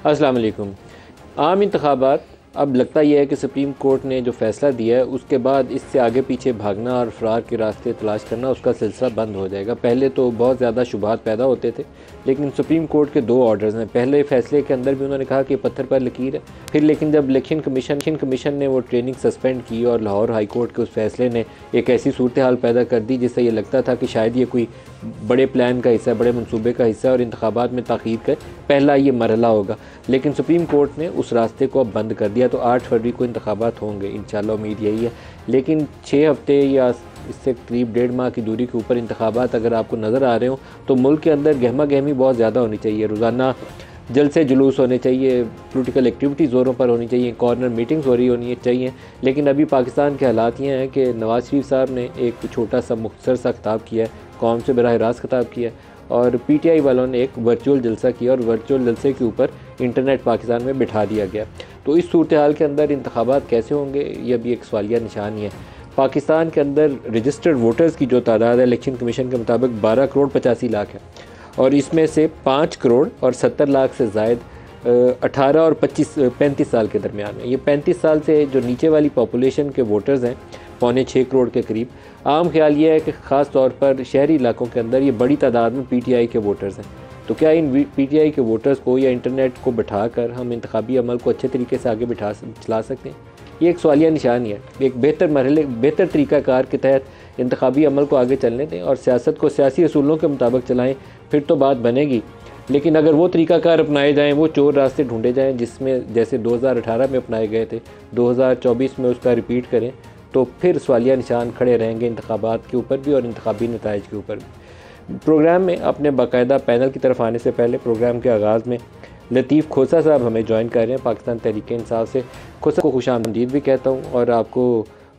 अस्सलाम वालेकुम। आम इंतखाबात, अब लगता यह है कि सुप्रीम कोर्ट ने जो फ़ैसला दिया है उसके बाद इससे आगे पीछे भागना और फ़रार के रास्ते तलाश करना, उसका सिलसिला बंद हो जाएगा। पहले तो बहुत ज़्यादा शुबहात पैदा होते थे, लेकिन सुप्रीम कोर्ट के दो ऑर्डर्स हैं। पहले फ़ैसले के अंदर भी उन्होंने कहा कि पत्थर पर लकीर है, फिर लेकिन जब इलेक्शन कमीशन ने वो ट्रेनिंग सस्पेंड की और लाहौर हाई कोर्ट के उस फैसले ने एक ऐसी सूरत हाल पैदा कर दी जिससे ये लगता था कि शायद ये कोई बड़े प्लान का हिस्सा है, बड़े मंसूबे का हिस्सा है और इंतखाबात में ताख़ीर का पहला ये मरहला होगा। लेकिन सुप्रीम कोर्ट ने उस रास्ते को अब बंद कर दिया, तो 8 फरवरी को इंतखाबात होंगे इंशाल्लाह, उम्मीद यही है। लेकिन 6 हफ्ते या इससे करीब 1.5 माह की दूरी के ऊपर इंतखाबात अगर आपको नज़र आ रहे हो तो मुल्क के अंदर गहमा गहमी बहुत ज़्यादा होनी चाहिए। रोज़ाना जलसे जुलूस होने चाहिए, पॉलिटिकल एक्टिविटी ज़ोरों पर होनी चाहिए, कॉर्नर मीटिंग्स हो रही होनी चाहिए। लेकिन अभी पाकिस्तान के हालात ये हैं कि नवाज़ शरीफ साहब ने एक छोटा सा मुख्तसर सा खिताब किया है, कौम से बराह रास्त खिताब किया है, और PTI वालों ने एक वर्चुअल जलसा किया और वर्चुअल जलसे के ऊपर इंटरनेट पाकिस्तान में बिठा दिया गया। तो इस सूरत हाल के अंदर इंतखाबात कैसे होंगे, ये भी एक सवालिया निशान ही है। पाकिस्तान के अंदर रजिस्टर्ड वोटर्स की जो तादाद है इलेक्शन कमीशन के मुताबिक 12 करोड़ 85 लाख है, और इसमें से 5 करोड़ और 70 लाख से ज़ायद 18 और 35 साल के दरमियान है। ये 35 साल से जो नीचे वाली पॉपुलेशन के वोटर्स हैं, 6.25 करोड़ के करीब। आम ख्याल ये है कि ख़ास तौर पर शहरी इलाकों के अंदर ये बड़ी तादाद में PTI के वोटर्स हैं। तो क्या इन PTI के वोटर्स को या इंटरनेट को बिठा कर हम इंतखाबी अमल को अच्छे तरीके से आगे चला सकते हैं? ये एक सवालिया निशान ही है। एक बेहतर तरीक़ाकार के तहत इंतखाबी अमल को आगे चलने दें और सियासत को सियासी असूलों के मुताबिक चलाएँ, फिर तो बात बनेगी। लेकिन अगर वो तरीक़ाकार अपनाए जाएँ, वो चोर रास्ते ढूंढे जाएँ जिसमें जैसे 2018 में अपनाए गए थे, 2024 में उसका रिपीट करें, तो फिर सवालिया निशान खड़े रहेंगे इंतखाबात के ऊपर भी और इंतखाबी नताइज के ऊपर भी। प्रोग्राम में अपने बाकायदा पैनल की तरफ आने से पहले प्रोग्राम के आगाज़ में लतीफ़ खोसा साहब हमें ज्वाइन कर रहे हैं पाकिस्तान तहरीक इंसाफ से। खोसा को खुशामदीद भी कहता हूँ और आपको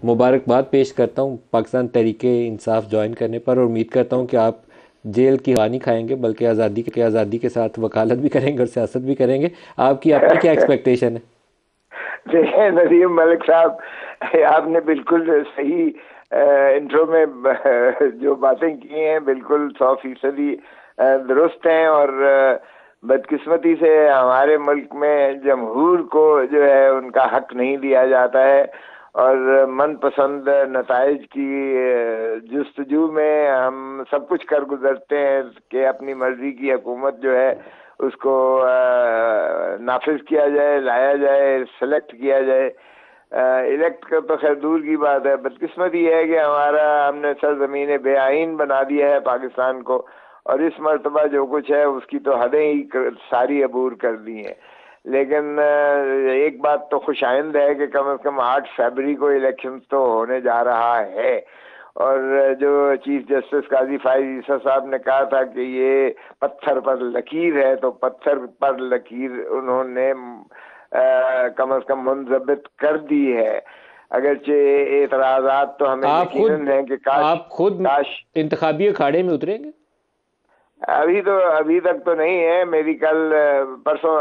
मुबारकबाद पेश करता हूँ पाकिस्तान तहरीक इंसाफ ज्वाइन करने पर, और उम्मीद करता हूँ कि आप जेल की हवा नहीं खाएँगे बल्कि आज़ादी के साथ वकालत भी करेंगे और सियासत भी करेंगे। आपकी अपनी क्या एक्सपेक्टेशन है? देखिए नदीम मलिक साहब, आपने बिल्कुल सही इंट्रो में जो बातें की हैं बिल्कुल 100% दुरुस्त हैं। और बदकिस्मती से हमारे मुल्क में जमहूर को जो है उनका हक नहीं दिया जाता है और मनपसंद नताइज की जुस्तजू में हम सब कुछ कर गुजरते हैं कि अपनी मर्जी की हुकूमत जो है उसको नाफिज किया जाए, लाया जाए, सेलेक्ट किया जाए। इलेक्ट का तो खैर दूर की बात है। बदकिस्मती ये है कि हमने सरजमीन बेआइन बना दिया है पाकिस्तान को, और इस मर्तबा जो कुछ है उसकी तो हदें ही सारी अबूर कर दी हैं। लेकिन एक बात तो खुशाइंद है कि कम से कम 8 फरवरी को इलेक्शन तो होने जा रहा है। और जो चीफ जस्टिस काजी फाइज ईसा साहब ने कहा था कि ये पत्थर पर लकीर है, तो पत्थर पर लकीर उन्होंने कम से कम मुंजबित कर दी है। अगरचे एतराज़ात तो हमें यकीनन है कि आप खुद इंतखाबी अखाड़े में उतरेंगे? अभी तक तो नहीं है मेरी। कल परसों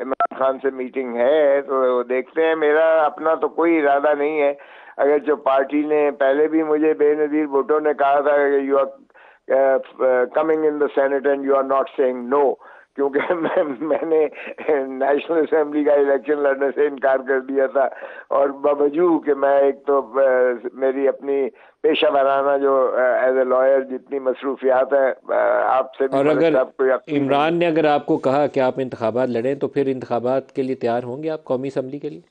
इमरान खान से मीटिंग है, तो देखते हैं। मेरा अपना तो कोई इरादा नहीं है। अगर जो पार्टी ने पहले भी मुझे बेनज़ीर भुट्टो ने कहा था कि you are coming in the senate and you are not saying no, क्योंकि मैंने नेशनल असेंबली का इलेक्शन लड़ने से इनकार कर दिया था। और बावजूद कि मैं एक तो मेरी अपनी पेशा वराना जो एज ए लॉयर जितनी मसरूफियात है आपसे भी, और अगर इमरान ने अगर आपको कहा कि आप इंतखाबात लड़ें, तो फिर इंतखाबात के लिए तैयार होंगे आप कौमी असम्बली के लिए?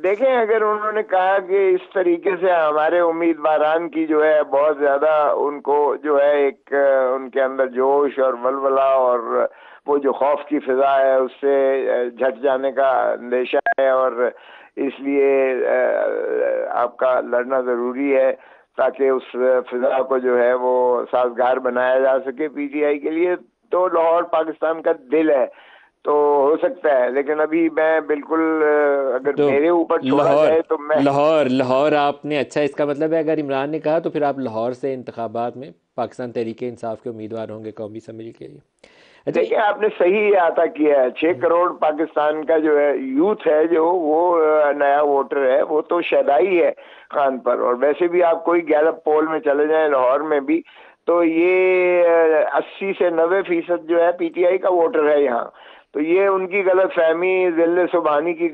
देखें, अगर उन्होंने कहा कि इस तरीके से हमारे उम्मीदवारान की जो है बहुत ज्यादा उनको जो है एक उनके अंदर जोश और वलवला और वो जो खौफ की फिजा है उससे झट जाने का अंदेशा है, और इसलिए आपका लड़ना जरूरी है ताकि उस फिजा को जो है वो साजगार बनाया जा सके PTI के लिए। तो लाहौर पाकिस्तान का दिल है, तो हो सकता है। लेकिन अभी मैं बिल्कुल अगर तो मेरे ऊपर छोड़ा जाए तो मैं लाहौर आपने, अच्छा, इसका मतलब है अगर इमरान ने कहा तो फिर आप लाहौर से इंतखाबात में पाकिस्तान तहरीक इंसाफ के उम्मीदवार होंगे कौमी असम्बली के लिए? देखिए, आपने सही अता किया है। 6 करोड़ पाकिस्तान का जो है यूथ है, जो वो नया वोटर है, वो तो शदाई है खान पर। और वैसे भी आप कोई गैलप पोल में चले जाएं लाहौर में भी, तो ये 80 से 90% जो है पीटीआई का वोटर है यहाँ। तो ये उनकी गलत फहमी, जिले सुबहानी की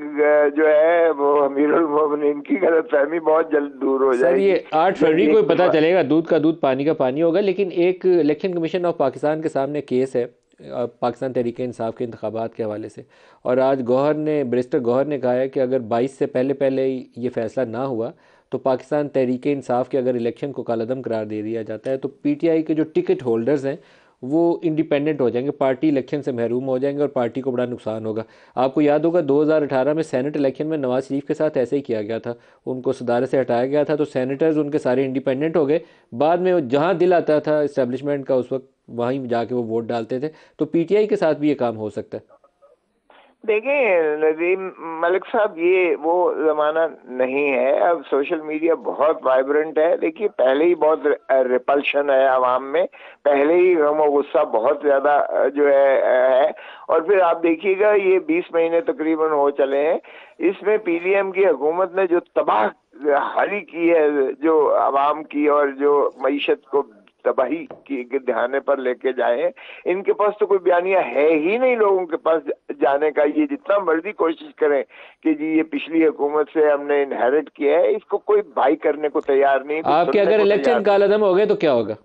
जो है वो अमीरुल मोमिनीन की गलत फहमी बहुत जल्द दूर हो सर जाएगी। ये 8 फरवरी को ही पता चलेगा, दूध का दूध पानी का पानी होगा। लेकिन एक इलेक्शन कमीशन ऑफ पाकिस्तान के सामने केस है पाकिस्तान तहरीक इंसाफ के इंतखाबात के हवाले से, और आज बैरिस्टर गौहर ने कहा है कि अगर 22 से पहले पहले ये फैसला ना हुआ तो पाकिस्तान तहरीक इंसाफ के अगर इलेक्शन को कालादम करार दे दिया जाता है तो पीटीआई के जो टिकट होल्डर्स हैं वो इंडिपेंडेंट हो जाएंगे, पार्टी इलेक्शन से महरूम हो जाएंगे और पार्टी को बड़ा नुकसान होगा। आपको याद होगा 2018 में सेनेट इलेक्शन में नवाज शरीफ के साथ ऐसे ही किया गया था, उनको सदारत से हटाया गया था तो सेनेटर्स उनके सारे इंडिपेंडेंट हो गए। बाद में जहां दिल आता था इस्टेब्लिशमेंट का उस वक्त वहीं जाके वो वोट डालते थे। तो पीटीआई के साथ भी ये काम हो सकता है। देखिए नदीम मलिक साहब, ये वो जमाना नहीं है। अब सोशल मीडिया बहुत वाइब्रेंट है। देखिए पहले ही बहुत रिपल्शन है आवाम में, पहले ही गम और गुस्सा बहुत ज्यादा जो है। और फिर आप देखिएगा ये 20 महीने तकरीबन हो चले हैं, इसमें पीडीएम की हुकूमत ने जो तबाह हारी की है जो आवाम की, और जो मईशत को तबाही के ध्यान पर लेके जाए, इनके पास तो कोई बयानिया है ही नहीं लोगों के पास जाने का। ये जितना मर्जी कोशिश करें कि जी ये पिछली हुकूमत से हमने इनहेरिट किया है, इसको कोई भाई करने को तैयार नहीं। आपके अगर इलेक्शन कालादम हो गए तो क्या होगा?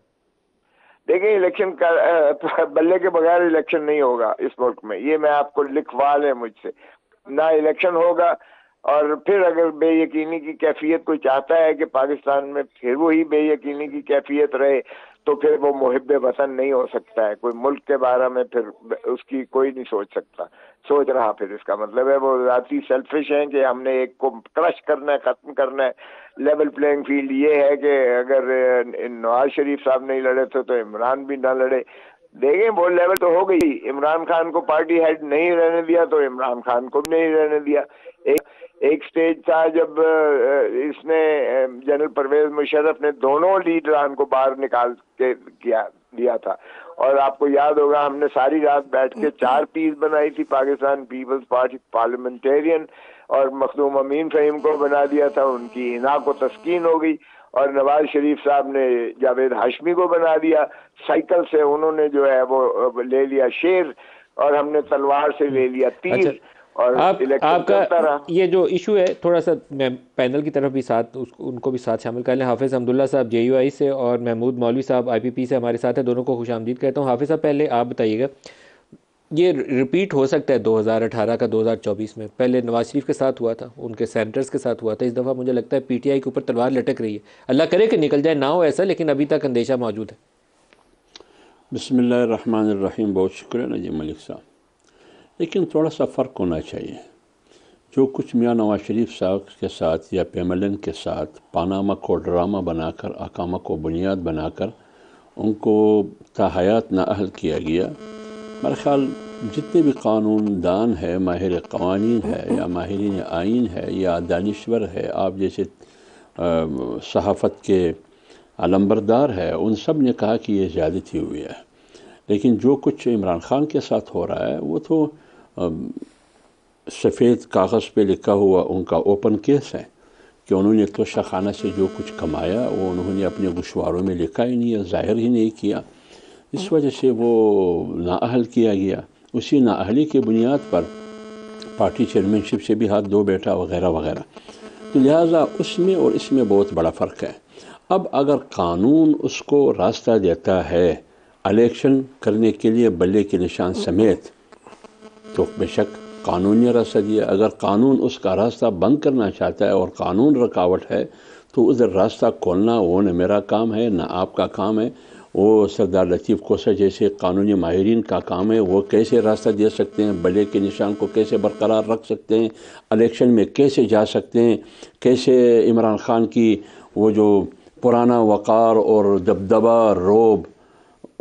देखिए इलेक्शन का बल्ले के बगैर इलेक्शन नहीं होगा इस मुल्क में, ये मैं आपको लिखवा लें मुझसे। ना इलेक्शन होगा, और फिर अगर बेयकीनी की कैफियत कोई चाहता है कि पाकिस्तान में फिर वही बेयकीनी की कैफियत रहे, तो फिर वो मुहिब्बे वतन नहीं हो सकता है। कोई मुल्क के बारे में फिर उसकी कोई नहीं सोच रहा। फिर इसका मतलब है वो जाती सेल्फिश हैं कि हमने एक को क्रश करना है, खत्म करना है। लेवल प्लेइंग फील्ड ये है कि अगर नवाज शरीफ साहब नहीं लड़े थे तो इमरान भी ना लड़े। देखें वो लेवल तो हो गई। इमरान खान को पार्टी हेड नहीं रहने दिया तो इमरान खान को भी नहीं रहने दिया। एक स्टेज था जब इसने जनरल परवेज मुशर्रफ ने दोनों लीडरान को बाहर निकाल के दिया था। और आपको याद होगा हमने सारी रात बैठ के 4 पीस बनाई थी, पाकिस्तान पीपल्स पार्टी पार्लियामेंटेरियन, और मखदूम अमीन फहीम को बना दिया था। उनकी हिना को तस्कीन हो गई। और नवाज शरीफ साहब ने जावेद हाशमी को बना दिया। साइकिल से उन्होंने जो है वो ले लिया शेर, और हमने तलवार से ले लिया तीर। अच्छा, और आपका ये जो इशू है, थोड़ा सा मैं पैनल की तरफ भी साथ उनको भी साथ शामिल कर लें। हाफिज़ अब्दुल्ला साहब जेयूआई से और महमूद मौलवी साहब आईपीपी से हमारे साथ है, दोनों को खुशामदीद कहता हूँ। हाफिज़ साहब पहले आप बताइएगा, ये रिपीट हो सकता है 2018 का 2024 में? पहले नवाज शरीफ के साथ हुआ था, उनके सेनेटर्स के साथ हुआ था, इस दफ़ा मुझे लगता है पीटीआई के ऊपर तलवार लटक रही है। अल्लाह करे कि निकल जाए, ना हो ऐसा, लेकिन अभी तक अंदेशा मौजूद है। बिस्मिल्लाहिर्रहमानिर्रहीम। बहुत शुक्रिया नजीम मलिक साहब। लेकिन थोड़ा सा फ़र्क होना चाहिए। जो कुछ मियाँ नवाज शरीफ साहब के साथ या पेमलन के साथ पानामा को ड्रामा बनाकर, अकामा को बुनियाद बनाकर उनको ताहयात नाअहल किया गया, मेरे ख़्याल जितने भी कानून दान है, माहिर क़वानीन है या माहिरीन आइन है या दानिश्वर है, आप जैसे सहाफ़त के अलंबरदार है, उन सब ने कहा कि ये ज़्यादती हुई है। लेकिन जो कुछ इमरान ख़ान के साथ हो रहा है वो तो सफ़ेद कागज़ पे लिखा हुआ उनका ओपन केस है कि उन्होंने तोशा खाना से जो कुछ कमाया वो उन्होंने अपने गुशवारों में लिखा ही नहीं है, ज़ाहिर ही नहीं किया। इस वजह से वो नाअहल किया गया। उसी नाअहली के बुनियाद पर पार्टी चेयरमैनशिप से भी हाथ धो बैठा वगैरह वगैरह। तो लिहाजा उसमें और इसमें बहुत बड़ा फ़र्क है। अब अगर कानून उसको रास्ता देता है इलेक्शन करने के लिए बल्ले के निशान समेत, तो बेशक कानून ने रास्ता दिया। अगर कानून उसका रास्ता बंद करना चाहता है और कानून रुकावट है तो उधर रास्ता खोलना वो न मेरा काम है, न आपका काम है। वो सरदार लतीफ़ कोसा जैसे कानूनी माहिरीन का काम है। वो कैसे रास्ता दे सकते हैं, बल्ले के निशान को कैसे बरकरार रख सकते हैं, इलेक्शन में कैसे जा सकते हैं, कैसे इमरान ख़ान की वो जो पुराना वक़ार और दबदबा रोब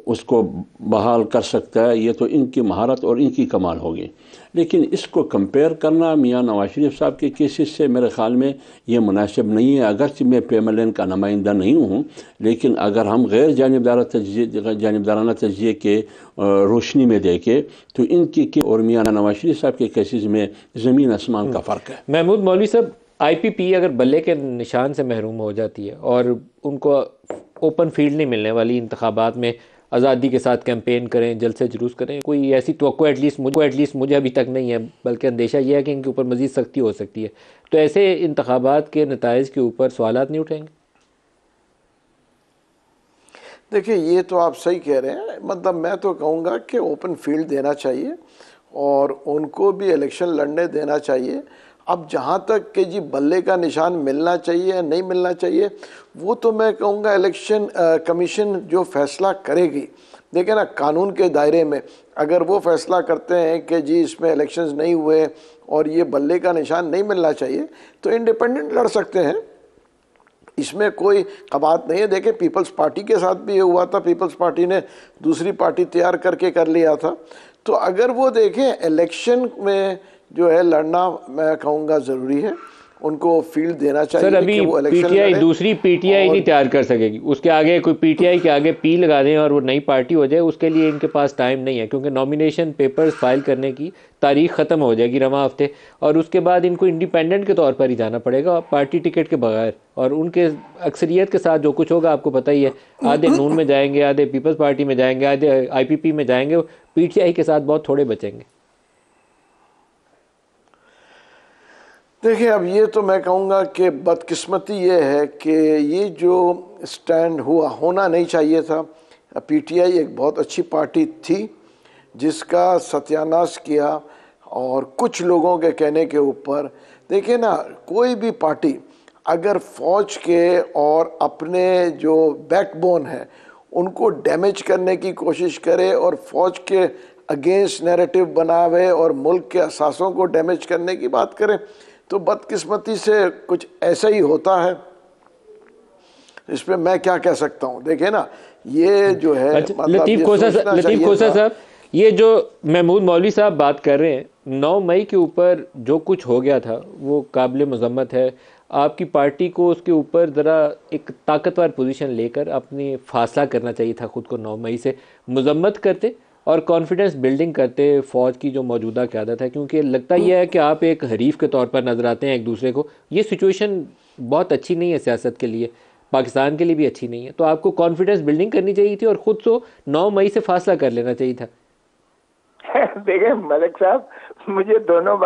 उसको बहाल कर सकता है। ये तो इनकी महारत और इनकी कमाल होगी। लेकिन इसको कंपेयर करना मियाँ नवाज शरीफ साहब के केसेस से मेरे ख़्याल में ये मुनासिब नहीं है। अगरचे मैं पेमलन का नुमाइंदा नहीं हूँ, लेकिन अगर हम गैर जानिबदाराना तज्ज़िये के रोशनी में देखें तो इनकी और मियाँ नवाज शरीफ साहब के केसेस में ज़मीन आसमान का फ़र्क है। महमूद मौलवी साहब, आईपीपी अगर बल्ले के निशान से महरूम हो जाती है और उनको ओपन फील्ड नहीं मिलने वाली इंतखाबात में, आज़ादी के साथ कैंपेन करें, जलसे जुलूस करें, कोई ऐसी तवक्को एटलीस्ट मुझे अभी तक नहीं है, बल्कि अंदेशा यह है कि इनके ऊपर मज़ीद सख्ती हो सकती है। तो ऐसे इंतखाबात के नताइज के ऊपर सवालात नहीं उठेंगे? देखिए, ये तो आप सही कह रहे हैं, मतलब मैं तो कहूँगा कि ओपन फील्ड देना चाहिए और उनको भी इलेक्शन लड़ने देना चाहिए। अब जहाँ तक कि जी बल्ले का निशान मिलना चाहिए या नहीं मिलना चाहिए, वो तो मैं कहूँगा इलेक्शन कमीशन जो फैसला करेगी। देखिए ना, कानून के दायरे में अगर वो फैसला करते हैं कि जी इसमें इलेक्शंस नहीं हुए और ये बल्ले का निशान नहीं मिलना चाहिए, तो इंडिपेंडेंट लड़ सकते हैं, इसमें कोई कबात नहीं है। देखिए, पीपल्स पार्टी के साथ भी ये हुआ था, पीपल्स पार्टी ने दूसरी पार्टी तैयार करके कर लिया था। तो अगर वो देखें इलेक्शन में जो है लड़ना, मैं कहूँगा ज़रूरी है, उनको फील्ड देना चाहिए। सर, अभी पीटीआई दूसरी पीटीआई नहीं तैयार कर सकेगी, उसके आगे कोई पीटीआई के आगे पी लगा दें और वो नई पार्टी हो जाए, उसके लिए इनके पास टाइम नहीं है, क्योंकि नॉमिनेशन पेपर्स फाइल करने की तारीख ख़त्म हो जाएगी रवा हफ्ते, और उसके बाद इनको इंडिपेंडेंट के तौर पर ही जाना पड़ेगा पार्टी टिकट के बगैर। और उनके अक्सरियत के साथ जो कुछ होगा आपको पता ही है, आधे नून में जाएंगे, आधे पीपल्स पार्टी में जाएंगे, आधे आईपीपी में जाएंगे, पीटीआई के साथ बहुत थोड़े बचेंगे। देखिए, अब ये तो मैं कहूँगा कि बदकिस्मती ये है कि ये जो स्टैंड होना नहीं चाहिए था। पीटीआई एक बहुत अच्छी पार्टी थी जिसका सत्यानाश किया, और कुछ लोगों के कहने के ऊपर, देखिए ना, कोई भी पार्टी अगर फौज के और अपने जो बैकबोन है उनको डैमेज करने की कोशिश करे और फौज के अगेंस्ट नैरेटिव बनावे और मुल्क के असासों को डैमेज करने की बात करे, तो बदकिस्मती से कुछ ऐसा ही होता है। इस पर मैं क्या कह सकता हूँ। देखिए ना, ये जो है लतीफ़ खोसा साहब, ये जो महमूद मौलवी साहब बात कर रहे हैं, 9 मई के ऊपर जो कुछ हो गया था वो काबिल मज़म्मत है। आपकी पार्टी को उसके ऊपर ज़रा एक ताकतवर पोजीशन लेकर अपनी फासला करना चाहिए था, ख़ुद को 9 मई से मज़म्मत करते और कॉन्फिडेंस बिल्डिंग करते फ़ौज की जो मौजूदा क़यादत है, क्योंकि लगता यह है कि आप एक हरीफ के तौर पर नज़र आते हैं एक दूसरे को। ये सिचुएशन बहुत अच्छी नहीं है सियासत के लिए, पाकिस्तान के लिए भी अच्छी नहीं है। तो आपको कॉन्फिडेंस बिल्डिंग करनी चाहिए थी और ख़ुद को 9 मई से फासला कर लेना चाहिए था। देखिए मलिक साहब, मुझे दोनों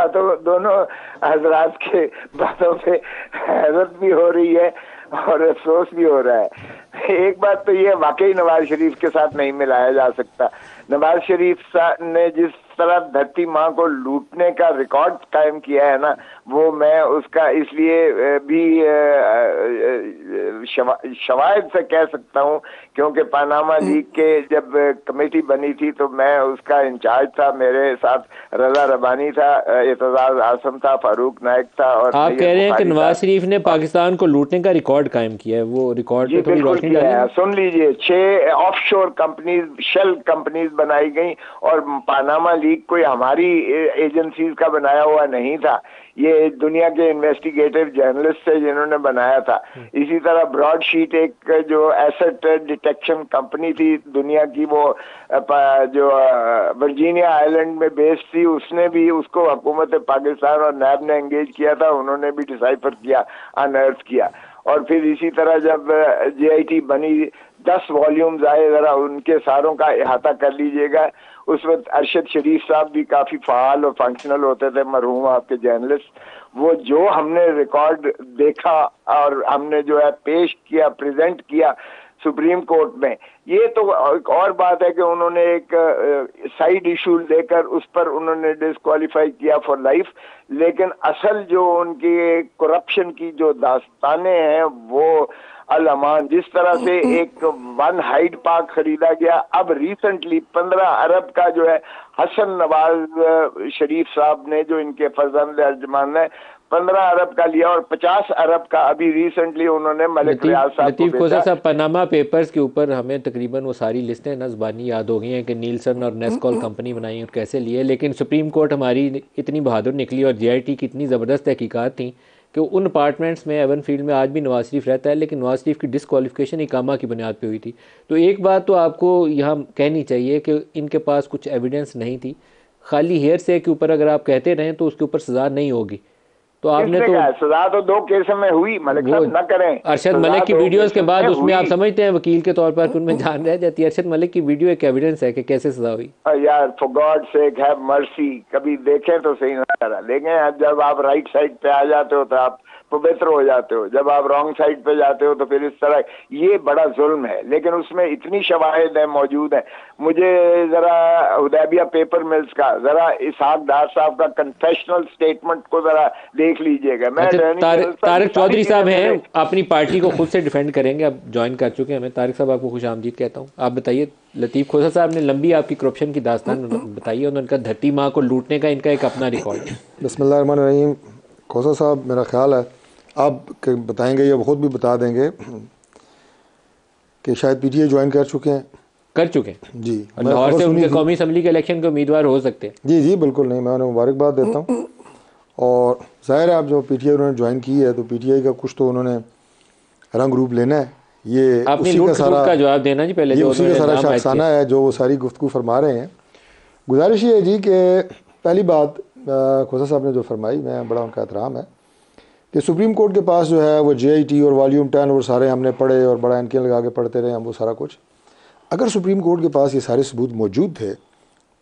हजरात के बातों पे हैरत भी हो रही है और अफसोस भी हो रहा है। एक बात तो ये वाकई नवाज शरीफ के साथ नहीं मिलाया जा सकता। नवाज शरीफ ने जिस तरह धरती माँ को लूटने का रिकॉर्ड कायम किया है ना, वो मैं उसका इसलिए भी शवायद से कह सकता हूँ क्योंकि पानामा लीग के जब कमेटी बनी थी तो मैं उसका इंचार्ज था, मेरे साथ रजा रबानी था, एतजाज आसम था, फारूक नायक था। और आप कह रहे हैं कि नवाज शरीफ ने पाकिस्तान को लूटने का रिकॉर्ड कायम किया है, वो रिकॉर्ड पे थोड़ी रोशनी डालिए। सुन लीजिए, 6 ऑफशोर कंपनीज, शेल कंपनीज बनाई गई और पानामा लीग कोई हमारी एजेंसीज का बनाया हुआ नहीं था, ये दुनिया के इन्वेस्टिगेटिव जर्नलिस्ट थे जिन्होंने बनाया था। इसी तरह ब्रॉडशीट एक जो एसेट डिटेक्शन कंपनी थी दुनिया की, वो जो वर्जीनिया आइलैंड में बेस्ड थी, उसने भी उसको हुकूमत पाकिस्तान और नैब ने एंगेज किया था, उन्होंने भी डिसाइफर किया, अनअर्थ किया। और फिर इसी तरह जब JIT बनी 10 वॉल्यूम्स आए, जरा उनके सारों का अहाता कर लीजिएगा। उस वक्त अरशद शरीफ साहब भी काफी फाल और फंक्शनल होते थे, मरहूम आपके जर्नलिस्ट। वो जो हमने रिकॉर्ड देखा और हमने जो है पेश किया, प्रेजेंट किया सुप्रीम कोर्ट में, ये तो एक और बात है कि उन्होंने एक साइड इशू लेकर उस पर उन्होंने डिस्क्वालीफाई किया फॉर लाइफ, लेकिन असल जो उनकी करप्शन की जो दास्तानें हैं वो अल-अमान, जिस तरह से एक 1 हाइड पार्क खरीदा गया, अब रिसेंटली 15 अरब का जो है हसन नवाज शरीफ साहब ने, जो इनके फर्जंद अर्जमान है, 15 अरब का लिया और 50 अरब का अभी रिसेंटली उन्होंने मलिक रियाज साहब को लतीफ़ खोसा साहब, पनामा पेपर्स के ऊपर हमें तकरीबन वो सारी लिस्टें नज़बानी याद हो गई हैं कि नीलसन और नेस्कॉल कंपनी बनाई और कैसे लिए, लेकिन सुप्रीम कोर्ट हमारी इतनी बहादुर निकली और JIT की इतनी ज़बरदस्त तहकीकात थी कि उन अपार्टमेंट्स में एवन फील्ड में आज भी नवाज शरीफ रहता है, लेकिन नवाज शरीफ की डिस्क्वालिफिकेशन इकामा की बुनियाद पे हुई थी। तो एक बात तो आपको यहाँ कहनी चाहिए कि इनके पास कुछ एविडेंस नहीं थी, खाली हेयर से के ऊपर अगर आप कहते रहें तो उसके ऊपर सज़ा नहीं होगी। तो आपने तो सजा तो 2 केस में हुई, मलिक साहब न करें। अरशद मलिक की वीडियोस के बाद उसमें आप समझते हैं वकील के तौर पर उनमें जान रह जाती है। अरशद मलिक की वीडियो एक एविडेंस है कि कैसे सजा हुई। यार for God sake have mercy, कभी देखें तो सही ना करा। लेकिन जब आप राइट साइड पे आ जाते हो तो आप पवित्र हो जाते हो, जब आप रॉन्ग साइड पे जाते हो तो फिर इस तरह, ये बड़ा जुल्म है। लेकिन उसमें इतनी शवाहिद है मौजूद है। मुझे जरा हुदैबिया पेपर मिल्स का, जरा इसहाक डार साहब का कन्फेशनल स्टेटमेंट को जरा देख लीजिएगा। मैं तारिक चौधरी साहब हैं, अपनी पार्टी को खुद से डिफेंड करेंगे, अब ज्वाइन कर चुके हैं। मैं तारिक साहब आपको खुश आमदीद कहता हूँ। आप बताइए, लतीफ़ खोसा साहब ने लंबी आपकी करप्शन की दास्तान बताई है, उनका धरती माँ को लूटने का इनका एक अपना रिकॉर्ड है। बिस्मिल्लाहिर्रहमानिर्रहीम। खोसा साहब, मेरा ख्याल है आप बताएंगे या खुद भी बता देंगे कि शायद पीटीआई ज्वाइन कर चुके हैं जी। लाहौर से उनके कौमी असम्बली के इलेक्शन के उम्मीदवार हो सकते हैं। जी बिल्कुल नहीं, मैं उन्हें मुबारकबाद देता हूँ। और ज़ाहिर है आप जो पीटीआई उन्होंने ज्वाइन की है तो पीटीआई का कुछ तो उन्होंने रंग रूप लेना है। ये उसी का सारा जवाब देना जी पहले, ये उसी का सारा शाखसाना है जो वो सारी गुफ्तगू फरमा रहे हैं। गुजारिश ये है जी कि पहली बात खोसा साहब ने जो फरमाई, मैं बड़ा उनका एहतराम है कि सुप्रीम कोर्ट के पास जो है वो JIT और वॉल्यूम 10 और सारे हमने पढ़े और बड़ा इनके लगा के पढ़ते रहे हम वो सारा कुछ। अगर सुप्रीम कोर्ट के पास ये सारे सबूत मौजूद थे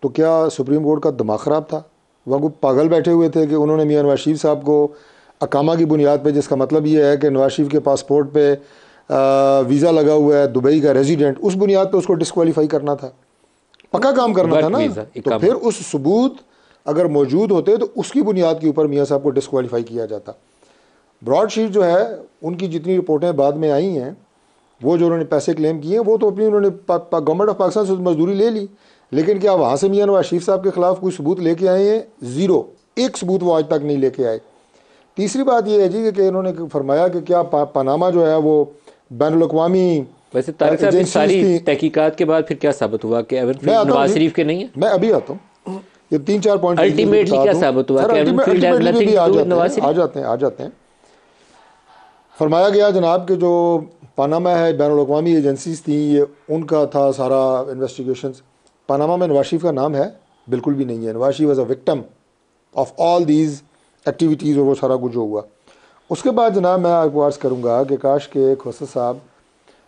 तो क्या सुप्रीम कोर्ट का दिमाग ख़राब था? वह पागल बैठे हुए थे कि उन्होंने मियां नवाज शरीफ साहब को अकामा की बुनियाद पे, जिसका मतलब ये है कि नवाज शरीफ के पासपोर्ट पे वीज़ा लगा हुआ है दुबई का रेजिडेंट, उस बुनियाद पे उसको डिस्क्वालीफाई करना था, पक्का काम करना था ना। तो फिर उस सबूत अगर मौजूद होते तो उसकी बुनियाद के ऊपर मियाँ साहब को डिस्क्वालीफाई किया जाता। ब्रॉडशीट जो है उनकी जितनी रिपोर्टें बाद में आई हैं, वो जो उन्होंने पैसे क्लेम किए हैं वो तो अपनी उन्होंने गवर्नमेंट ऑफ पाकिस्तान से मजदूरी ले ली, लेकिन क्या वहाँ से मियां नवाज शरीफ साहब के खिलाफ कोई सबूत लेके आए हैं? ज़ीरो, एक सबूत वो आज तक नहीं लेके आए। तीसरी बात ये है जी कि उन्होंने फरमाया कि क्या पनामा जो है वो बैनुल-अक़वामी, वैसे तारिक साहब सारी तहकीकात के बाद फिर क्या साबित हुआ कि नवाज शरीफ के नहीं है? मैं अभी आता हूँ, ये 3-4 पॉइंट अल्टीमेटली क्या साबित हुआ कि आ जाते हैं। फरमाया गया जनाब के जो पनामा है बैनुल-अक़वामी एजेंसीज थी, ये उनका था सारा इन्वेस्टिगेशंस। पनामा में नवाज शरीफ का नाम है? बिल्कुल भी नहीं है। Nawaz Sharif was a victim of all these activities और वो सारा कुछ जो हुआ। उसके बाद जनाब मैं आपको अर्ज़ करूँगा कि काश के खोसा साहब,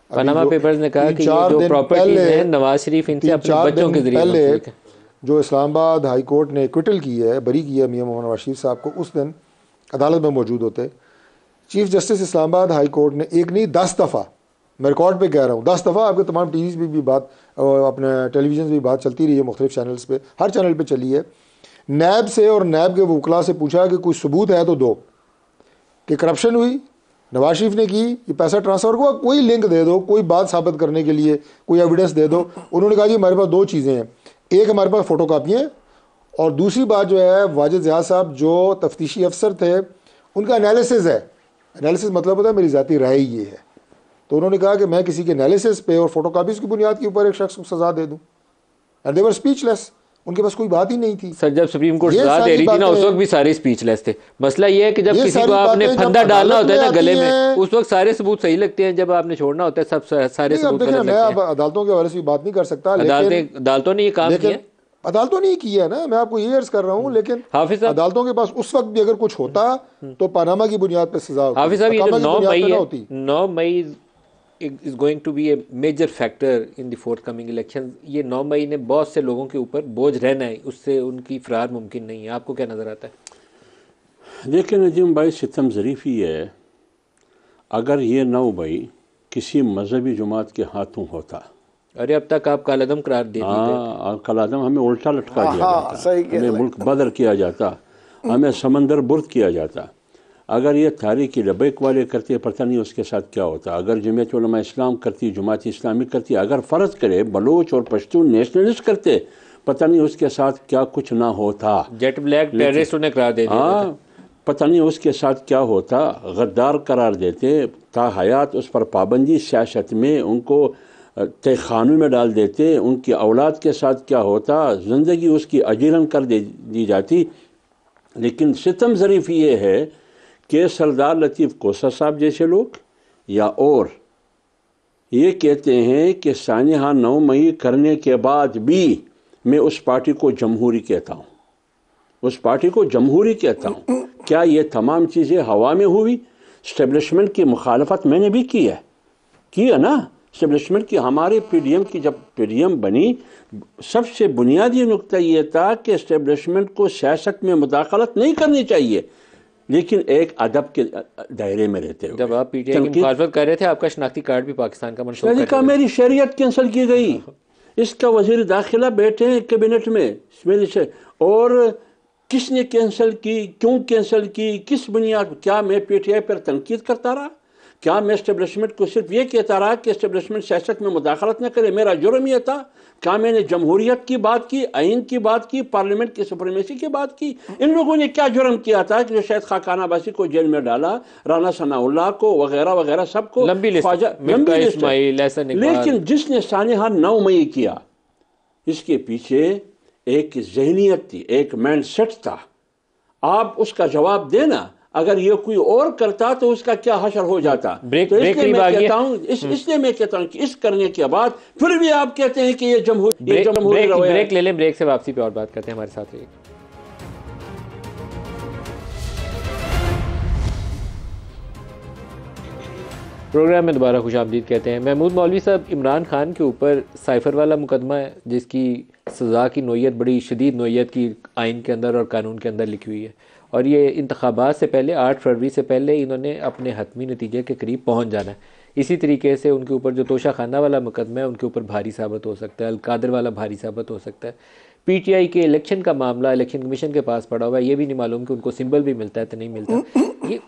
पनामा पेपर्स ने कहा कि ये जो प्रॉपर्टीज हैं नवाज शरीफ इनसे अपने बच्चों के जरिए पहले जो इस्लामाबाद हाई कोर्ट ने एक्विटल की है, बरी की है मियां मोहम्मद नवाज शरीफ साहब को, उस दिन अदालत में मौजूद होते। Chief justice Islamabad high court ने एक नहीं 10 दफ़ा, मैं रिकॉर्ड पे कह रहा हूँ, 10 दफ़ा, आपके तमाम टीवीज़ पे भी बात, अपने टेलीविज़न भी बात चलती रही है, मुख्तलिफ चैनल्स पे, हर चैनल पे चली है। नैब से और नैब के वकला से पूछा कि कोई सबूत है तो दो कि करप्शन हुई, नवाज शरीफ ने की, ये पैसा ट्रांसफ़र हुआ, कोई लिंक दे दो, कोई बात साबित करने के लिए कोई एविडेंस दे दो। उन्होंने कहा जी हमारे पास 2 चीज़ें हैं, एक हमारे पास फ़ोटो कापियाँ और दूसरी बात जो है वाजिद ज़िया साहब जो तफ्तीशी अफसर थे उनका एनालिसिस है। एनालिसिस मतलब होता है मेरी ज़ाती राय ये है। तो उन्होंने कहा कि मैं किसी के एनालिसिस पे और फोटोकॉपीज़ की बुनियाद के ऊपर एक शख्स को सज़ा दे दूँ। एंड दे वर स्पीचलेस, उनके पास कोई बात ही नहीं थी। सर जब सुप्रीम कोर्ट सजा दे रही थी ना उस वक्त भी सारे स्पीचलेस थे। मसला ये है कि जब किसी को आपने फंदा डालना होता है ना गले में, उस वक्त सारे सबूत सही लगते हैं, जब आपने छोड़ना होता है सब सारे सबूत गलत लगते हैं। मैं अदालतों के हवाले से बात नहीं कर सकता, अदालतों ने ये काम किया, अदालतों ने किया है ना, मैं आपको ये अर्ज कर रहा हूँ। लेकिन हाफिज साहब अदालतों के पास उस वक्त भी अगर कुछ होता तो पनामा की बुनियाद पर सजा होती। हाफिज साहब ये 9 मई is going to be a major factor in the forthcoming elections। ये 9 मई ने बहुत से लोगों के ऊपर बोझ रहना है, उससे उनकी फरार मुमकिन नहीं है। आपको क्या नज़र आता है? देखिए नजीम भाई, सितम ज़रीफ़ी है, अगर ये 9 मई किसी मजहबी जमात के हाथों होता, अरे अब तक आप कालादम करार दे दी, कालादम हमें उल्टा लटका दिया जाता, हमें मुल्क बदर किया जाता, हमें समंदर बुर्द किया जाता। अगर ये तारीकी लबैक वाले करते पता नहीं उसके साथ क्या होता। अगर जमीयत उलमा इस्लाम करती, जमात इस्लामी करती, अगर फ़र्ज करे बलोच और पश्तून नेशनलिस्ट करते, पता नहीं उसके साथ क्या कुछ ना होता। जेट ब्लैक टेररिस्ट उन्हें करार दे दिया, पता नहीं उसके साथ क्या होता। गद्दार करार देते, ताहयात उस पर पाबंदी, सियासत में उनको तहखानों में डाल देते, उनकी औलाद के साथ क्या होता, ज़िंदगी उसकी अजीरन कर दी जाती। लेकिन सितम ज़रीफ़ ये है कि सरदार लतीफ़ खोसा साहब जैसे लोग या और ये कहते हैं कि सानिहा 9 मई करने के बाद भी मैं उस पार्टी को जमहूरी कहता हूँ। उस पार्टी को जमहूरी कहता हूँ। क्या ये तमाम चीज़ें हवा में हुई? स्टेब्लिशमेंट की मुखालफत मैंने भी की है ना। स्टेब्लिशमेंट की हमारे पीडीएम की जब पीडीएम बनी, सबसे बुनियादी नुकता ये था कि इस्टेब्लिशमेंट को सियासत में मुदाखलत नहीं करनी चाहिए, लेकिन एक अदब के दायरे में रहते हुए। जब आप पीटीआई की मुखालफत कर रहे थे, आपका शनाख्ती कार्ड भी पाकिस्तान का मंसूख कर का मेरी शरीयत कैंसिल की गई। इसका वजीर दाखिला बैठे हैं कैबिनेट में मेरी से, और किसने कैंसिल की, क्यों कैंसिल की, किस बुनियाद? क्या मैं पीटीआई पर तनकीद करता रहा? क्या मैं इस्टेब्लिशमेंट को सिर्फ ये कहता रहा कि इस्टेब्लिशमेंट सियासत में मुदाखलत न करे? मेरा जुर्म यह था। क्या मैंने जमहूरियत की बात की, आइन की बात की, पार्लियामेंट की सुप्रीमेसी की बात की? इन लोगों ने क्या जुर्म किया था कि जो शायद खाकान अब्बासी को जेल में डाला, राना सनाउल्लाह को वगैरह वगैरह सबको, लंबी लिस्ट। लेकिन जिसने सानेहा 9 मई किया, इसके पीछे एक जहनियत थी, एक माइंडसेट था। आप उसका जवाब देना। अगर ये कोई और करता तो उसका क्या हशर हो जाता। इसलिए मैं कहता हूँ कि इस करने के बाद फिर भी आप कहते हैं कि ये जमहूरी ब्रेक ले लें, ब्रेक से वापसी पे और बात करते हैं। हमारे साथ रहिए। प्रोग्राम में दोबारा खुशामदीद कहते हैं। महमूद मौलवी साहब, इमरान खान के ऊपर साइफर वाला मुकदमा है, जिसकी सज़ा की नोयत बड़ी शदीद नोयत की आइन के अंदर और कानून के अंदर लिखी हुई है, और ये इंतखाबात से पहले 8 फरवरी से पहले इन्होंने अपने हतमी नतीजे के करीब पहुंच जाना है। इसी तरीके से उनके ऊपर जो तोशा खाना वाला मुकदमा है, उनके ऊपर भारी साबित हो सकता है। अलकादर वाला भारी साबित हो सकता है। पीटीआई के इलेक्शन का मामला इलेक्शन कमीशन के पास पड़ा हुआ है, ये भी नहीं मालूम कि उनको सिंबल भी मिलता है तो नहीं मिलता। ये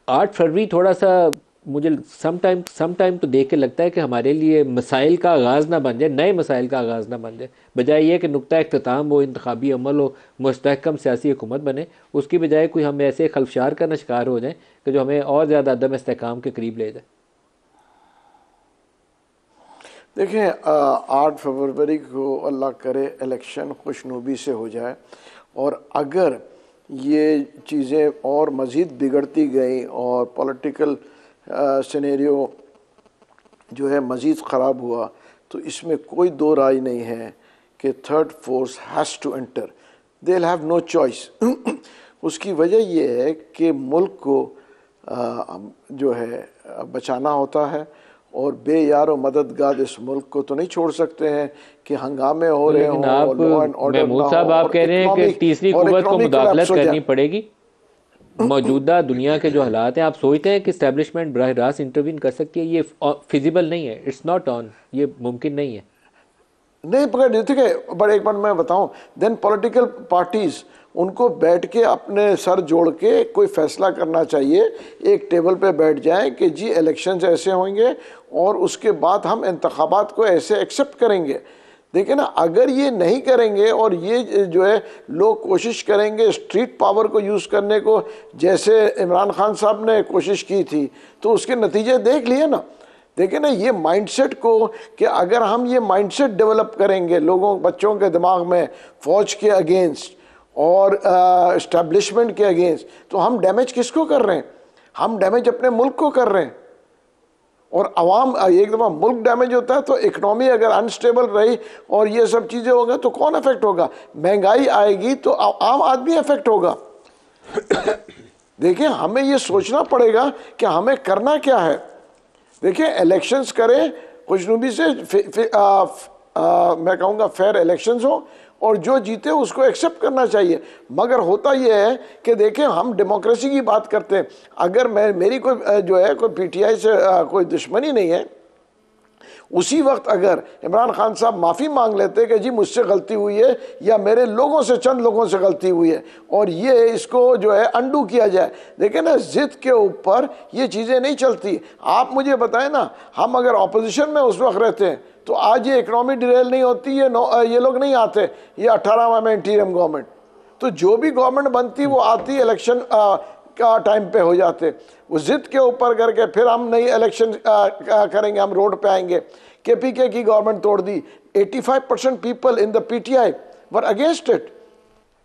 8 फरवरी थोड़ा सा मुझे सम टाइम तो देख के लगता है कि हमारे लिए मसाइल का आगाज़ ना बन जाए, नए मसाइल का आगाज़ ना बन जाए। बजाय ये कि नुक्ता इख्तिताम हो, इंतखाबी अमल हो, मुस्तहकम सियासी हुकूमत बने, उसकी बजाय कोई हम ऐसे खलफशार का शिकार हो जाए कि जो हमें और ज़्यादा अदम इस्तेहकाम के करीब ले जाए। देखें, 8 फरवरी को अल्लाह करे इलेक्शन खुशनुबी से हो जाए, और अगर ये चीज़ें और मज़ीद बिगड़ती गई और पॉलिटिकल सिनेरियो जो है मज़ीद ख़राब हुआ, तो इसमें कोई दो राय नहीं है कि third force has to enter. They will have no choice. उसकी वजह यह है कि मुल्क को जो है बचाना होता है, और बेयार और मददगार इस मुल्क को तो नहीं छोड़ सकते हैं कि हंगामे हो रहे हों। महमूद साहब, आप कह रहे हैं कि तीसरी कुव्वत को मुदाखलत करनी पड़ेगी। मौजूदा दुनिया के जो हालात हैं, आप सोचते हैं कि इस्टेब्लिशमेंट बराह रास्त इंटरवीन कर सकती है? ये फिजिबल नहीं है, इट्स नॉट ऑन, ये मुमकिन नहीं है। नहीं पकड़, ठीक है, बट एक बार मैं बताऊं, देन पॉलिटिकल पार्टीज उनको बैठ के अपने सर जोड़ के कोई फैसला करना चाहिए, एक टेबल पे बैठ जाएं कि जी इलेक्शंस ऐसे होंगे और उसके बाद हम इंतखाबात को ऐसे एक्सेप्ट करेंगे। देखिए ना, अगर ये नहीं करेंगे और ये जो है लोग कोशिश करेंगे स्ट्रीट पावर को यूज़ करने को, जैसे इमरान खान साहब ने कोशिश की थी, तो उसके नतीजे देख लिए ना। देखिए ना, ये माइंडसेट को, कि अगर हम ये माइंडसेट डेवलप करेंगे लोगों बच्चों के दिमाग में फ़ौज के अगेंस्ट और इस्टेब्लिशमेंट के अगेंस्ट, तो हम डैमेज किसको कर रहे हैं? हम डैमेज अपने मुल्क को कर रहे हैं। और अवाम, एक दफ़ा मुल्क डैमेज होता है तो इकनॉमी अगर अनस्टेबल रही और ये सब चीज़ें हो गई तो कौन अफेक्ट होगा? महंगाई आएगी तो आम आदमी अफेक्ट होगा। देखिए, हमें ये सोचना पड़ेगा कि हमें करना क्या है। देखिए, इलेक्शंस करें खुशनुबी से, मैं कहूँगा फेयर इलेक्शंस हो, और जो जीते उसको एक्सेप्ट करना चाहिए। मगर होता यह है कि देखें, हम डेमोक्रेसी की बात करते हैं। अगर मेरी कोई जो है कोई पीटीआई से कोई दुश्मनी नहीं है, उसी वक्त अगर इमरान खान साहब माफ़ी मांग लेते कि जी मुझसे गलती हुई है या मेरे लोगों से, चंद लोगों से गलती हुई है, और ये इसको जो है अंडू किया जाए। देखिए ना, ज़िद के ऊपर ये चीज़ें नहीं चलती। आप मुझे बताएं ना, हम अगर ऑपोजिशन में उस वक्त रहते हैं तो आज ये इकनॉमी डिरेल नहीं होती, ये लोग नहीं आते, ये 18वां में इंटीरियम गवर्नमेंट। तो जो भी गवर्नमेंट बनती वो आती इलेक्शन का टाइम पे हो जाते, वो जिद के ऊपर करके फिर हम नई इलेक्शन करेंगे, हम रोड पे आएंगे। केपीके की गवर्नमेंट तोड़ दी, 85% people in the PTI were against it.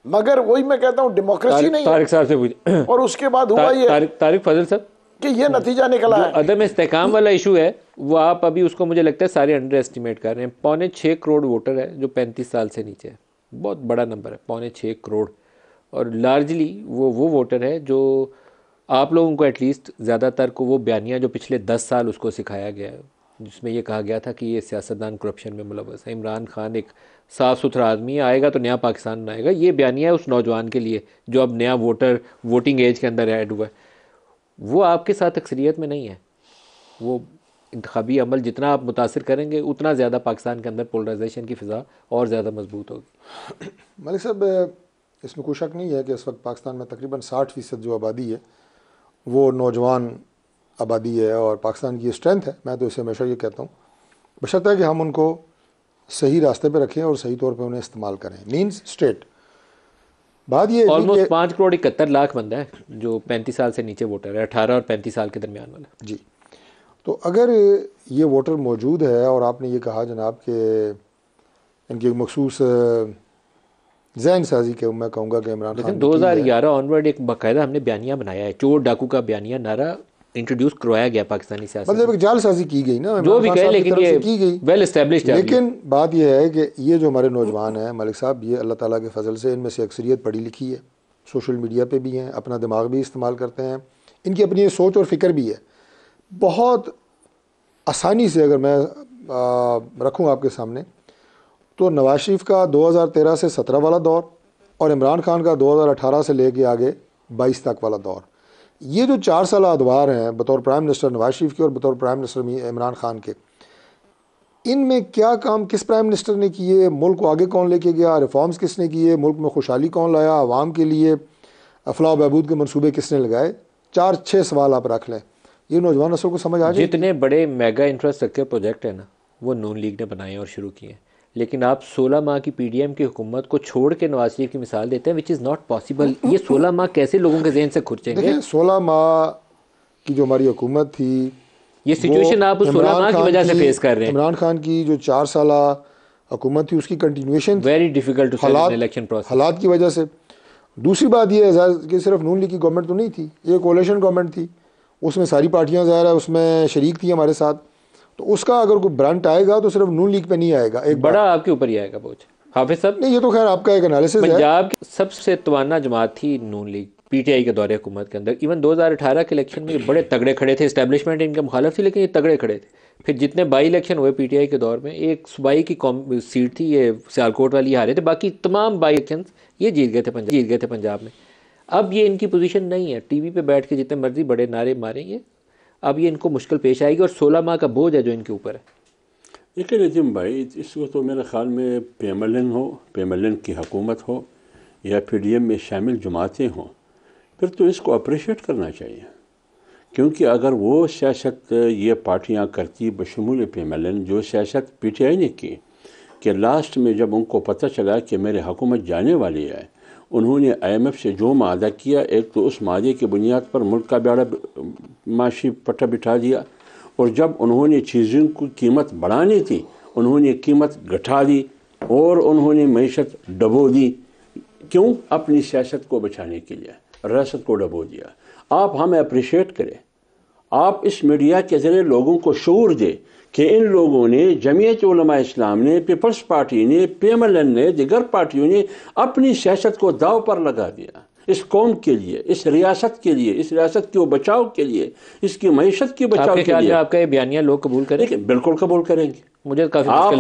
मगर वही मैं कहता हूँ, डेमोक्रेसी नहीं तारिक साहब से पूछिए। और उसके बाद हुआ ये तारिक फजल साहब कि ये नतीजा निकला है। अदम इस्तेहकाम वाला इशू है, वो आप अभी उसको मुझे लगता है सारे अंडर एस्टिमेट कर रहे हैं। 6.25 करोड़ वोटर है जो 35 साल से नीचे है, बहुत बड़ा नंबर है, 6.25 करोड़। और लार्जली वो वोटर है जो आप लोगों को एटलीस्ट ज़्यादातर को वो बयानिया जो पिछले 10 साल उसको सिखाया गया है, जिसमें ये कहा गया था कि ये सियासतदान करप्शन में मुलव्वस है, इमरान खान एक साफ़ सुथरा आदमी है, आएगा तो नया पाकिस्तान बनाएगा, ये बयानिया है उस नौजवान के लिए जो अब नया वोटिंग एज के अंदर ऐड हुआ है। वो आपके साथ अक्सरियत में नहीं है। वो इंतखाबी अमल जितना आप मुतासिर करेंगे उतना ज़्यादा पाकिस्तान के अंदर पोलराइजेशन की फ़िज़ा और ज़्यादा मजबूत होगी। मलिक साहब, इसमें कोई शक नहीं है कि इस वक्त पाकिस्तान में तकरीबन 60% जो आबादी है वो नौजवान आबादी है और पाकिस्तान की स्ट्रेंथ है। मैं तो इसे हमेशा ये कहता हूँ, बशर्ते कि हम उनको सही रास्ते पे रखें और सही तौर पे उन्हें इस्तेमाल करें। मींस स्ट्रेट बात ये ऑलमोस्ट 5,71,00,000 बंदा है जो 35 साल से नीचे वोटर है, 18 और 35 साल के दरमियान वाला। जी, तो अगर ये वोटर मौजूद है और आपने ये कहा जनाब कि इनकी मखसूस जहन साजी के, मैं कहूँगा कि इमरान खान 2011 ऑनवर्ड एक बाकायदा हमने बयानिया बनाया है, चोर डाकू का बयानिया नारा इंट्रोड्यूस करवाया गया पाकिस्तानी सियासत, मतलब एक जालसाजी की गई ना, जो भी कहे, लेकिन ये की गई, वेल एस्टेब्लिश्ड है। लेकिन बात यह है कि ये जो हमारे नौजवान हैं मलिक साहब, ये अल्लाह ताला के फजल से इनमें से अक्सरियत पढ़ी लिखी है, सोशल मीडिया पे भी हैं, अपना दिमाग भी इस्तेमाल करते हैं, इनकी अपनी सोच और फ़िक्र भी है। बहुत आसानी से अगर मैं रखूँ आपके सामने तो नवाज शरीफ का 2013 से 17 वाला दौर और इमरान खान का 2018 से लेके आगे 22 तक वाला दौर, ये जो 4 साल अदवार हैं बतौर प्राइम मिनिस्टर नवाज शरीफ के और बतौर प्राइम मिनिस्टर इमरान खान के, इनमें क्या काम किस प्राइम मिनिस्टर ने किए, मुल्क को आगे कौन लेके गया, रिफॉर्म्स किसने किए, मुल्क में खुशहाली कौन लाया, आवाम के लिए अफलाह बहबूद के मंसूबे किसने लगाए, 4-6 सवाल आप रख लें, ये नौजवान नस्ल को समझ आ जाए। जितने बड़े मेगा इंफ्रास्ट्रक्चर प्रोजेक्ट है ना वो नून लीग ने बनाए और शुरू किए, लेकिन आप 16 माह की पीडीएम की हुकूमत को छोड़ के नवाज शरीफ की मिसाल देते हैं, विच इज़ नॉट पॉसिबल। ये 16 माह कैसे लोगों के जहन से खुर्चेंगे? देखिए 16 माह की जो हमारी हुकूमत थी, ये सिचुएशन आप 16 माह की वजह से फेस कर रहे हैं। इमरान खान की जो 4 साल हुकूमत थी उसकी continuation, very difficult to sell election process, हालात की वजह से। दूसरी बात यह है कि सिर्फ नून लीग की गवर्नमेंट तो नहीं थी, ये कोalition गवर्नमेंट थी, उसमें सारी पार्टियां ज़ाहिर है उसमें शरीक थी हमारे साथ, तो उसका अगर कोई ब्रांट आएगा तो सिर्फ नून लीग पे नहीं आएगा, एक बड़ा आपके ऊपर ही आएगा बोझ। हाफिज साहब, नहीं, ये तो खैर आपका एक एनालिसिस है। पंजाब की सबसे तवाना जमात थी नून लीग पीटीआई के दौरे हुकूमत के अंदर। इवन 2018 के इलेक्शन में ये बड़े तगड़े खड़े थे, इस्टेब्लिशमेंट इनके मुखालिफ थी लेकिन ये तगड़े खड़े थे। फिर जितने बाई इलेक्शन हुए पीटीआई के दौर में, एक सूबाई की सीट थी ये सियालकोट वाली हारे थे, बाकी तमाम बाई इलेक्शन ये जीत गए थे पंजाब में। अब ये इनकी पोजीशन नहीं है, टीवी पे बैठ के जितने मर्जी बड़े नारे मारेंगे, अब ये इनको मुश्किल पेश आएगी और 16 माह का बोझ है जो इनके ऊपर है। देखिए नजीम भाई, इसको तो मेरे ख्याल में PMLN की हुकूमत हो या PDM में शामिल जमातें हों, फिर तो इसको अप्रिशिएट करना चाहिए, क्योंकि अगर वो सियासत ये पार्टियां करती बशमूल PMLN जो सियासत PTI ने की कि लास्ट में जब उनको पता चला कि मेरी हुकूमत जाने वाली है, उन्होंने IMF से जो मादा किया, एक तो उस मादे की बुनियाद पर मुल्क का बेड़ा माशी पट्टा बिठा दिया, और जब उन्होंने चीज़ों की कीमत बढ़ानी थी उन्होंने कीमत घटा दी और उन्होंने मईशत डबो दी। क्यों? अपनी सियासत को बचाने के लिए रियासत को डबो दिया। आप हमें अप्रिशिएट करें, आप इस मीडिया के ज़रिए लोगों को शऊर दे कि इन लोगों ने, जमीयत उलमा इस्लाम ने, पीपल्स पार्टी ने, PMLN ने, दिगर पार्टियों ने अपनी सियासत को दाव पर लगा दिया इस कौम के लिए, इस रियासत के लिए, इस रियासत के बचाव के लिए, इसकी मईशत के बचाव के लिए। आपका ये बयानिया लोग कबूल करेंगे? बिल्कुल कबूल करेंगे। मुझे काफी आप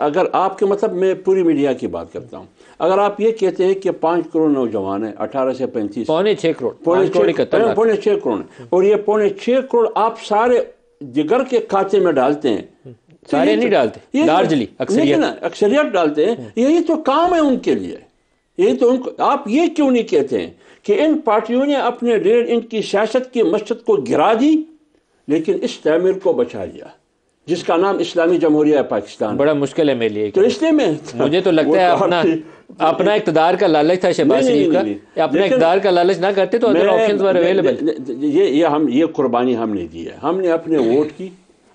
अगर आपके मतलब मैं पूरी मीडिया की बात करता हूँ, अगर आप ये कहते हैं कि 5 करोड़ नौजवान है 18 से 35, पौने 6 करोड़, पौने 6 करोड़, और ये पौने 6 करोड़ आप सारे जिगर के खाते में डालते हैं, सारे नहीं डालते, लार्जली अक्सरियत डालते हैं, यही तो काम है उनके लिए। यही तो उनको, आप ये क्यों नहीं कहते हैं कि इन पार्टियों ने अपने डेढ़ इनकी सियासत की मस्जिद को गिरा दी लेकिन इस तमीर को बचा लिया जिसका नाम इस्लामी जमहूरिया पाकिस्तान। बड़ा मुश्किल है मेरे लिए, तो इसलिए मुझे तो लगता है अपना इक़्तिदार का लालच था शहबाज शरीफ का, अपना इक़्तिदार का लालच ना करते तो अदर ऑप्शंस वर अवेलेबल। ये कुर्बानी हमने दी है, हमने अपने वोट की,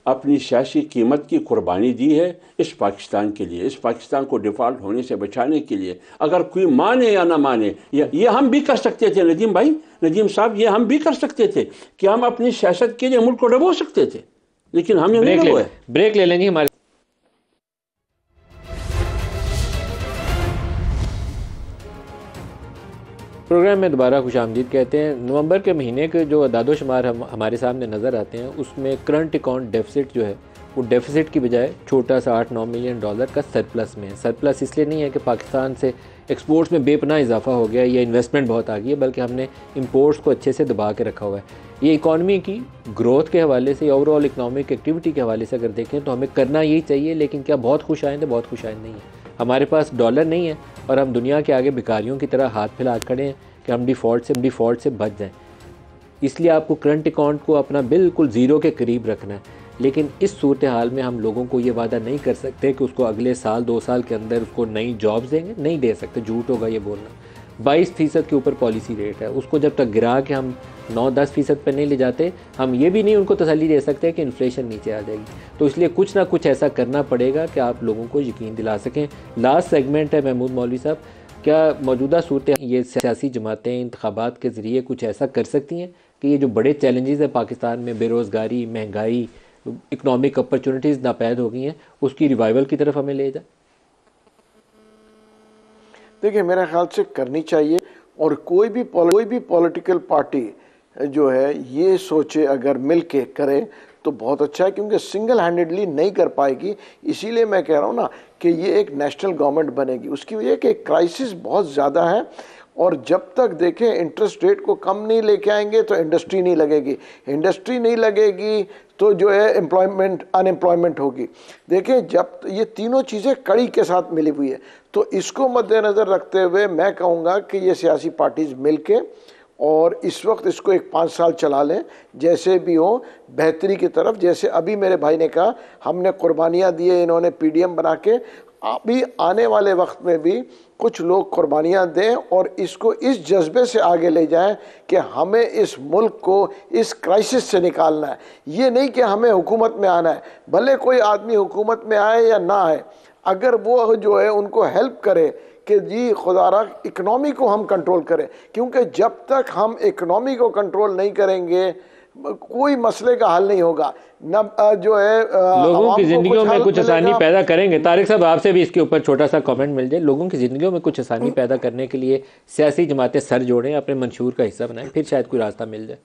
अपनी सियासी कीमत की कुर्बानी दी है इस पाकिस्तान के लिए, इस पाकिस्तान को डिफ़ॉल्ट होने से बचाने के लिए। अगर कोई माने या ना माने, ये हम भी कर सकते थे नदीम साहब, ये हम भी कर सकते थे कि हम अपनी सियासत के लिए मुल्क को डबो सकते थे, लेकिन हमने नहीं डबोया। ब्रेक ले लेंगे हमारे प्रोग्राम में दोबारा खुशामदीद कहते हैं। नवंबर के महीने के जो अदादो शुमार हमारे सामने नज़र आते हैं उसमें करंट अकाउंट डेफिसिट जो है वो डेफिसिट की बजाय छोटा सा 8-9 मिलियन डॉलर का सरप्लस में है। सरप्लस इसलिए नहीं है कि पाकिस्तान से एक्सपोर्ट्स में बेपनाह इजाफा हो गया या इन्वेस्टमेंट बहुत आ गई है, बल्कि हमने इंपोर्ट्स को अच्छे से दबा के रखा हुआ है। ये इकॉनमी की ग्रोथ के हवाले से, ओवरऑल इकनॉमिक एक्टिविटी के हवाले से अगर देखें तो हमें करना यही चाहिए, लेकिन क्या बहुत खुश आएंगे? बहुत खुश आएंगे नहीं है। हमारे पास डॉलर नहीं है और हम दुनिया के आगे भिखारियों की तरह हाथ फैला खड़े हैं कि हम डिफ़ॉल्ट से बच जाएं। इसलिए आपको करंट अकाउंट को अपना बिल्कुल ज़ीरो के करीब रखना है। लेकिन इस सूरत हाल में हम लोगों को ये वादा नहीं कर सकते कि उसको अगले साल 2 साल के अंदर उसको नई जॉब्स देंगे, नहीं दे सकते, झूठ होगा ये बोलना। 22% के ऊपर पॉलिसी रेट है, उसको जब तक गिरा के हम 9-10% पर नहीं ले जाते, हम ये भी नहीं उनको तसल्ली दे सकते कि इन्फ्लेशन नीचे आ जाएगी। तो इसलिए कुछ ना कुछ ऐसा करना पड़ेगा कि आप लोगों को यकीन दिला सकें। लास्ट सेगमेंट है महमूद मौलवी साहब, क्या मौजूदा सूरत ये सियासी जमातें इंतखाबात के ज़रिए कुछ ऐसा कर सकती हैं कि ये जो बड़े चैलेंजेस हैं पाकिस्तान में, बेरोज़गारी, महंगाई, इकनॉमिक अपॉर्चुनिटीज़ नापैद हो गई हैं, उसकी रिवाइवल की तरफ हमें ले जाए? देखिए, मेरे ख्याल से करनी चाहिए। और कोई भी पॉलिटिकल पार्टी जो है ये सोचे अगर मिल के करे तो बहुत अच्छा है, क्योंकि सिंगल हैंडेडली नहीं कर पाएगी। इसीलिए मैं कह रहा हूँ ना कि ये एक नेशनल गवर्नमेंट बनेगी। उसकी वजह कि क्राइसिस बहुत ज़्यादा है और जब तक देखें इंटरेस्ट रेट को कम नहीं लेके आएंगे तो इंडस्ट्री नहीं लगेगी, इंडस्ट्री नहीं लगेगी तो जो है अनएम्प्लॉयमेंट होगी। देखें, जब ये तीनों चीज़ें कड़ी के साथ मिली हुई है, तो इसको मद्देनज़र रखते हुए मैं कहूँगा कि ये सियासी पार्टीज़ मिल के और इस वक्त इसको 5 साल चला लें, जैसे भी हो बेहतरी की तरफ। जैसे अभी मेरे भाई ने कहा हमने कुर्बानियाँ दी है, इन्होंने PDM बना के, अभी आने वाले वक्त में भी कुछ लोग कुर्बानियाँ दें और इसको इस जज्बे से आगे ले जाएं कि हमें इस मुल्क को इस क्राइसिस से निकालना है। ये नहीं कि हमें हुकूमत में आना है, भले कोई आदमी हुकूमत में आए या ना आए, अगर वो जो है उनको हेल्प करे कि जी खुदारा इकनॉमी को हम कंट्रोल करें, क्योंकि जब तक हम इकनॉमी को कंट्रोल नहीं करेंगे कोई मसले का हल नहीं होगा। न जो है लोगों की ज़िंदगियों में कुछ आसानी पैदा करेंगे। तारिक साहब, आपसे भी इसके ऊपर छोटा सा कमेंट मिल जाए। लोगों की ज़िंदगियों में कुछ आसानी पैदा करने के लिए सियासी जमातें सर जोड़ें, अपने मंशूर का हिस्सा बनाएं, फिर शायद कोई रास्ता मिल जाए।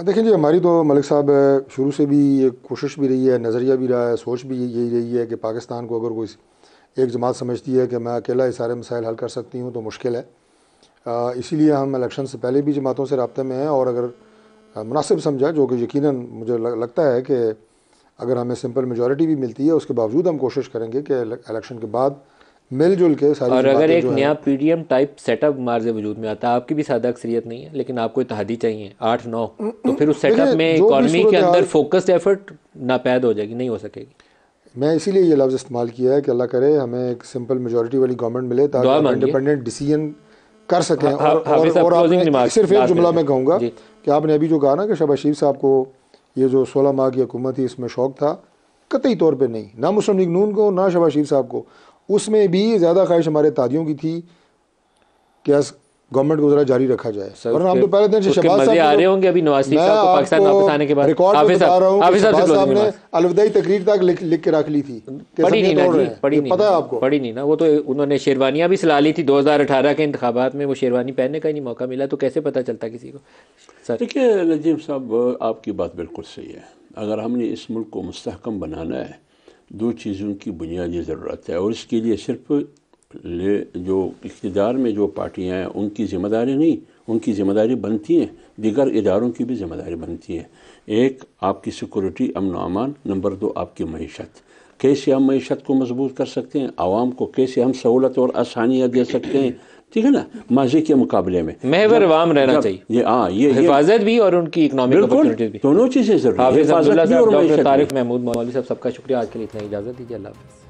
देखिए जी, हमारी तो मलिक साहब शुरू से भी ये कोशिश भी रही है, नज़रिया भी रहा है, सोच भी यही रही है कि पाकिस्तान को अगर कोई एक जमात समझती है कि मैं अकेला ये सारे मसाइल हल कर सकती हूँ तो मुश्किल है। इसीलिए हम इलेक्शन से पहले भी जमातों से रब्ते में हैं और अगर मुनासिब समझा, जो कि यकीनन मुझे लगता है कि अगर हमें सिंपल मेजॉरिटी भी मिलती है उसके बावजूद हम कोशिश करेंगे कि इलेक्शन के बाद मिलजुल के सारी। और अगर एक नया PDM टाइप सेटअप मार्ज वजूद में आता है, आपकी भी सादा अक्सरियत नहीं है लेकिन आपको इत्तेहादी चाहिए 8-9, तो फिर उस सेटअप में इकॉनमी के अंदर फोकस्ड एफर्ट नापैद हो जाएगी, नहीं हो सकेगी। मैं इसीलिए ये लफ्ज़ इस्तेमाल किया है कि अल्लाह करे हमें एक सिंपल मेजॉरिटी वाली गवर्नमेंट मिले ताकि हम इंडिपेंडेंट डिसीजन कर सकें। और सिर्फ एक जुमला मैं कहूँगा कि आपने अभी जो कहा ना कि शहबाज शरीफ साहब को ये जो 16 माह की हुकूमत थी इसमें शौक था, कतई तौर पे नहीं, ना मुस्लिम लीग नून को ना शहबाज शरीफ साहब को। उसमें भी ज़्यादा ख्वाहिश हमारे तादियों की थी कि गवर्नमेंट को जरा जारी रखा जाए। और हम तो पहले दिन से शहबाज साहब आ रहे होंगे, अभी नवाज शरीफ साहब को पाकिस्तान वापस आने के बाद रिकॉर्ड बता रहा हूं, शहबाज साहब ने अलविदाई तकरीर तक लिख के रख ली थी। पढ़ी नहीं ना जी, पढ़ी नहीं, पता है आपको? पढ़ी नहीं ना, वो तो उन्होंने शेरवानियां भी सिला ली थी 2018 के इंतखाबात में, वो शेरवानी पहनने का ही नहीं मौका मिला, तो कैसे पता चलता किसी को? सर देखिए नजीम साहब, आपकी बात बिल्कुल सही है। अगर हमने इस मुल्क को मुस्तहकम बनाना है, 2 चीज़ों की बुनियादी ज़रूरत है और इसके लिए सिर्फ जो इक़्तिदार में जो पार्टियाँ हैं उनकी ज़िम्मेदारी नहीं, उनकी ज़िम्मेदारी बनती हैं, दीगर इदारों की भी ज़िम्मेदारी बनती है। एक आपकी सिक्योरिटी, अमन व अमान, नंबर 2 आपकी मईशत। कैसे हम मईशत को मजबूत कर सकते हैं, आवाम को कैसे हम सहूलत और आसानियाँ दे सकते हैं, ठीक है ना, माजी के मुकाबले में महवर अवाम रहना चाहिए। ये हिफाजत भी और उनकी इकनॉमिक अपॉर्चुनिटीज भी, दोनों चीज़ें ज़रूरी है। तारिक महमूद मौलवी साहब, सबका शुक्रिया। आज के लिए इतना, इजाज़त दीजिए, अल्लाह हाफ़िज़।